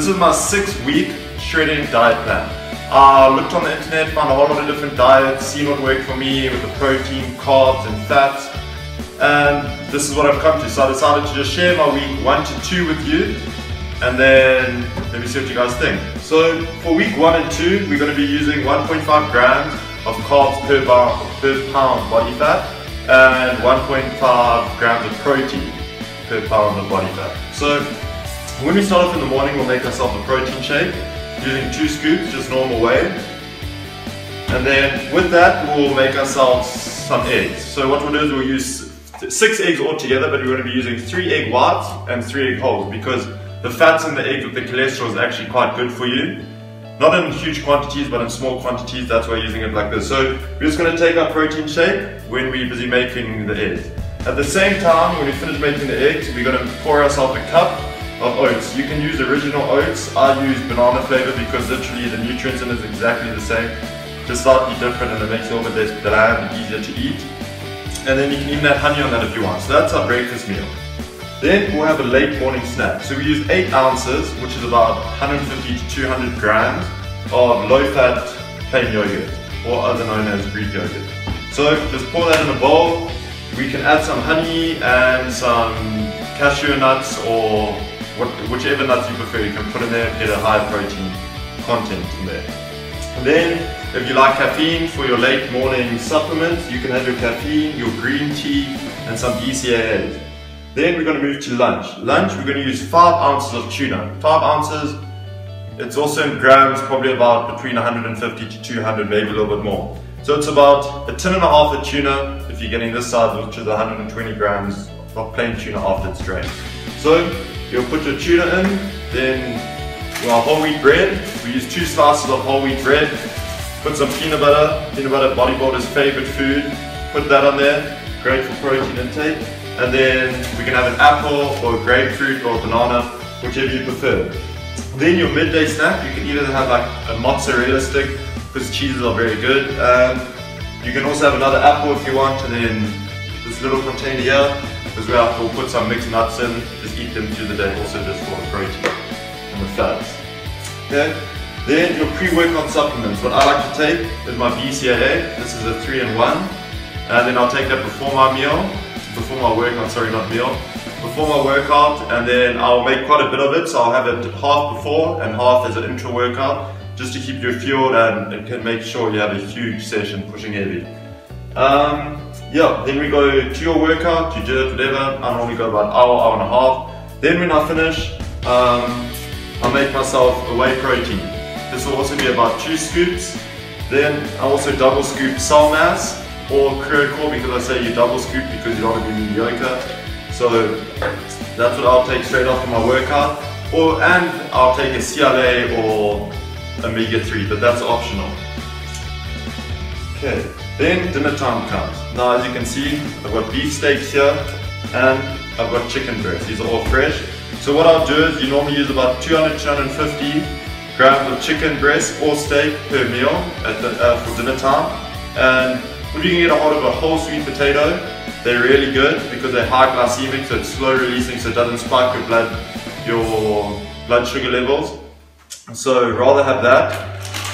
this is my 6-week shredding diet plan. I looked on the internet, found a whole lot of different diets, seen what worked for me with the protein, carbs and fats, and this is what I've come to. So I decided to just share my week 1 to 2 with you, and then let me see what you guys think. So for week 1 and 2, we're going to be using 1.5 grams of carbs per pound body fat and 1.5 grams of protein per pound of body fat. So when we start off in the morning, we'll make ourselves a protein shake using 2 scoops, just normal way. And then with that, we'll make ourselves some eggs. So what we'll do is we'll use 6 eggs altogether, but we're going to be using 3 egg whites and 3 egg wholes because the fats in the egg with the cholesterol is actually quite good for you. Not in huge quantities, but in small quantities. That's why we're using it like this. So we're just going to take our protein shake when we're busy making the eggs. At the same time, when we finish making the eggs, we're going to pour ourselves a cup of oats. You can use original oats. I use banana flavor because literally the nutrients in it is exactly the same, just slightly different, and it makes it a little bit less bland and easier to eat. And then you can even add honey on that if you want. So that's our breakfast meal. Then we'll have a late morning snack. So we use 8 ounces, which is about 150 to 200 grams of low-fat plain yogurt, or other known as Greek yogurt. So just pour that in a bowl. We can add some honey and some cashew nuts, or whichever nuts you prefer. You can put in there and get a high protein content in there. And then if you like caffeine for your late morning supplements, you can have your caffeine, your green tea and some BCAAs. Then we're going to move to lunch. Lunch, we're going to use 5 ounces of tuna. 5 ounces, it's also in grams, probably about between 150 to 200, maybe a little bit more. So it's about a tin and a half of tuna if you're getting this size, which is 120 grams of plain tuna after it's drained. So you'll put your tuna in, then our whole wheat bread. We use 2 slices of whole wheat bread. Put some peanut butter bodybuilder's favorite food. Put that on there, great for protein intake. And then we can have an apple or a grapefruit or a banana, whichever you prefer. Then your midday snack, you can either have like a mozzarella stick, because cheeses are very good. You can also have another apple if you want, and then this little container here is where we'll put some mixed nuts in, just eat them through the day, also just for the protein and the fats. Okay. Then your pre-workout supplements. What I like to take is my BCAA. This is a 3-in-1, and then I'll take that before my meal. Before my workout, sorry, not meal. Before my workout, and then I'll make quite a bit of it, so I'll have it half before and half as an intra workout, just to keep you fueled and it can make sure you have a huge session pushing heavy. Yeah, then we go to your workout, you do it, whatever. I normally go about an hour and a half. Then when I finish, I make myself a whey protein. This will also be about 2 scoops. Then I also double scoop cell mass or curd core, because I say you double scoop because you don't want to be mediocre. So that's what I'll take straight after my workout. And I'll take a CLA or omega-3, but that's optional. Okay, then dinner time comes. Now as you can see, I've got beef steaks here and I've got chicken breasts. These are all fresh. So what I'll do is you normally use about 200-250 grams of chicken breast or steak per meal for dinner time. And if you can get a hold of a whole sweet potato, they're really good because they're high glycemic, so it's slow releasing, so it doesn't spike your blood sugar levels. So rather have that.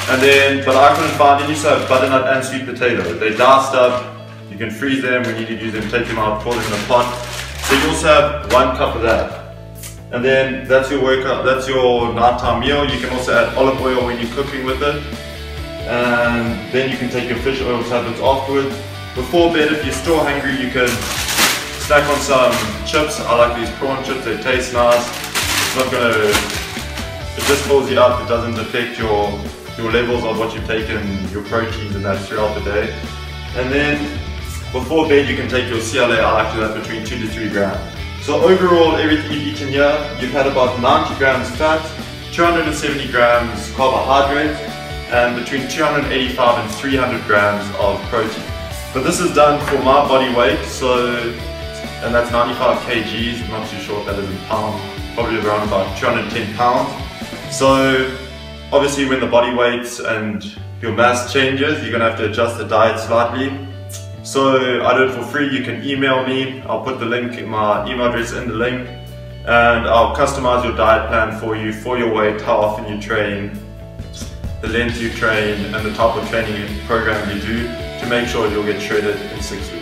And then, but I couldn't find any, so butternut and sweet potato. They're diced up. You can freeze them when you need to use them, take them out, pour them in a pot. So you also have 1 cup of that. And then that's your workout, that's your nighttime meal. You can also add olive oil when you're cooking with it. And then you can take your fish oil tablets afterwards. Before bed, if you're still hungry, you can snack on some chips. I like these prawn chips, they taste nice. It's not gonna, it just fills you up, it doesn't affect your levels of what you've taken, your proteins and that throughout the day. And then before bed, you can take your CLA. I like to do that between 2 to 3 grams. So overall, everything you've eaten here, you've had about 90 grams fat, 270 grams carbohydrates, and between 285 and 300 grams of protein. But this is done for my body weight, so, and that's 95 kgs, I'm not too sure what that is in pounds, probably around about 210 pounds. So obviously when the body weight and your mass changes, you're gonna have to adjust the diet slightly. So I do it for free. You can email me, I'll put the link, my email address in the link, and I'll customize your diet plan for you, for your weight, how often you train, the length you train, and the type of training program you do to make sure you'll get shredded in 6 weeks.